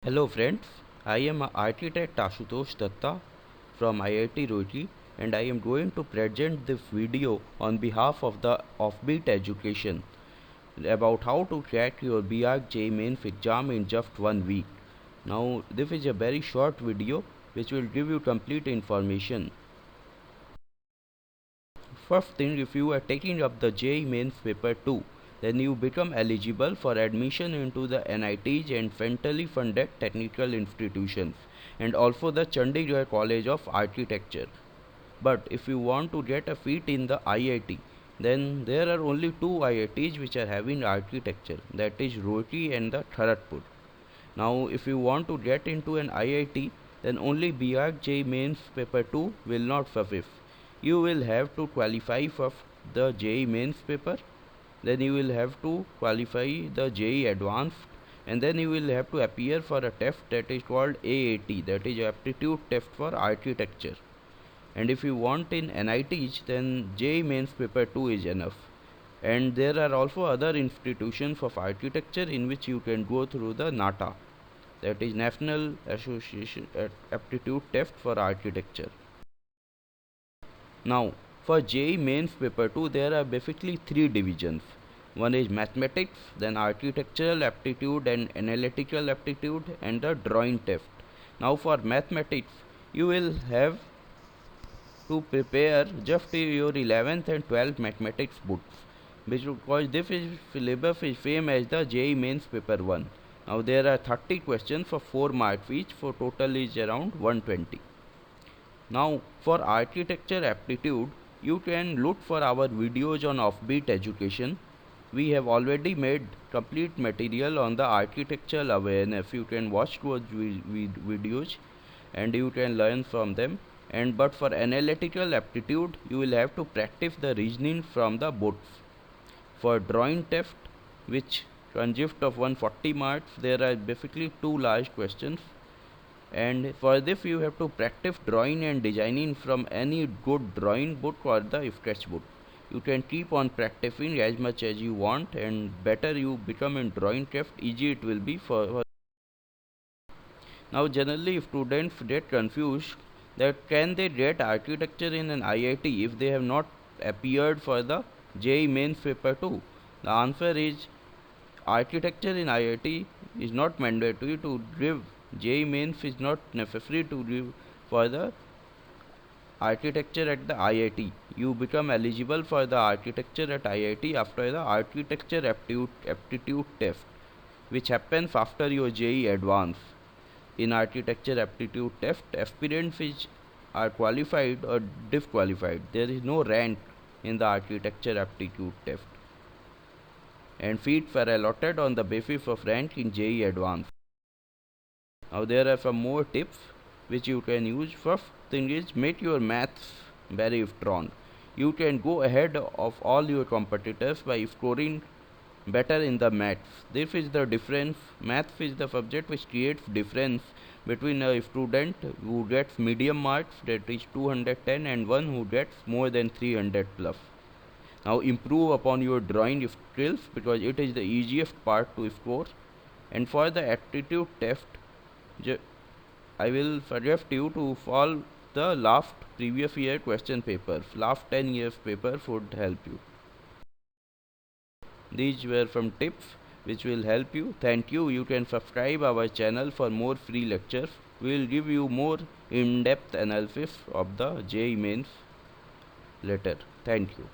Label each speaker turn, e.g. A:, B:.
A: Hello friends, I am architect Ashutosh Datta from IIT Roorkee and I am going to present this video on behalf of the Offbeat Education about how to crack your BARC JEE Mains exam in just 1 week. Now this is a very short video which will give you complete information. First thing, if you are taking up the JEE Mains paper 2, then you become eligible for admission into the NITs and centrally funded technical institutions and also the Chandigarh College of Architecture. But if you want to get a seat in the IIT, then there are only two IITs which are having architecture, that is Roorkee and the Kharagpur. Now if you want to get into an IIT, then only BARC JEE Mains paper 2 will not suffice. You will have to qualify for the JEE Mains paper, then you will have to qualify the JEE Advanced, and then you will have to appear for a test that is called AAT, that is Aptitude Test for Architecture. And if you want in NITs, then JEE Mains paper 2 is enough. And there are also other institutions of architecture in which you can go through the NATA, that is National Association Aptitude Test for Architecture. Now for JEE Mains paper 2 there are basically three divisions. One is mathematics, then architectural aptitude and analytical aptitude, and the drawing test. Now for mathematics you will have to prepare just your 11th and 12th mathematics books, because this is syllabus is same as the JEE Mains paper 1. Now there are 30 questions for 4 marks each, for total is around 120. Now for architecture aptitude, you can look for our videos on Offbeat Education. We have already made complete material on the architectural awareness. You can watch those videos and you can learn from them. And but for analytical aptitude, you will have to practice the reasoning from the books. For drawing test, which consists of 140 marks, there are basically two large questions, and for this you have to practice drawing and designing from any good drawing book or the sketchbook. You can keep on practicing as much as you want, and better you become in drawing craft, easy it will be for. Now generally students get confused that can they get architecture in an IIT if they have not appeared for the JEE Mains paper 2. The answer is architecture in IIT is not mandatory to give. JEE Mains is not necessary to give for the architecture at the IIT. You become eligible for the architecture at IIT after the architecture aptitude test, which happens after your JEE Advanced. In architecture aptitude test, aspirants are qualified or disqualified. There is no rank in the architecture aptitude test, and seats are allotted on the basis of rank in JEE Advanced. Now there are some more tips which you can use. First thing is, make your maths very strong. You can go ahead of all your competitors by scoring better in the maths. This is the difference. Maths is the subject which creates difference between a student who gets medium marks, that is 210, and one who gets more than 300 plus. Now improve upon your drawing skills, because it is the easiest part to score. And for the aptitude test, I will suggest you to solve the last previous year question papers. Last 10 years paper would help you. These were some tips which will help you. Thank you. You can subscribe our channel for more free lectures. We will give you more in-depth analysis of the JEE Mains later. Thank you.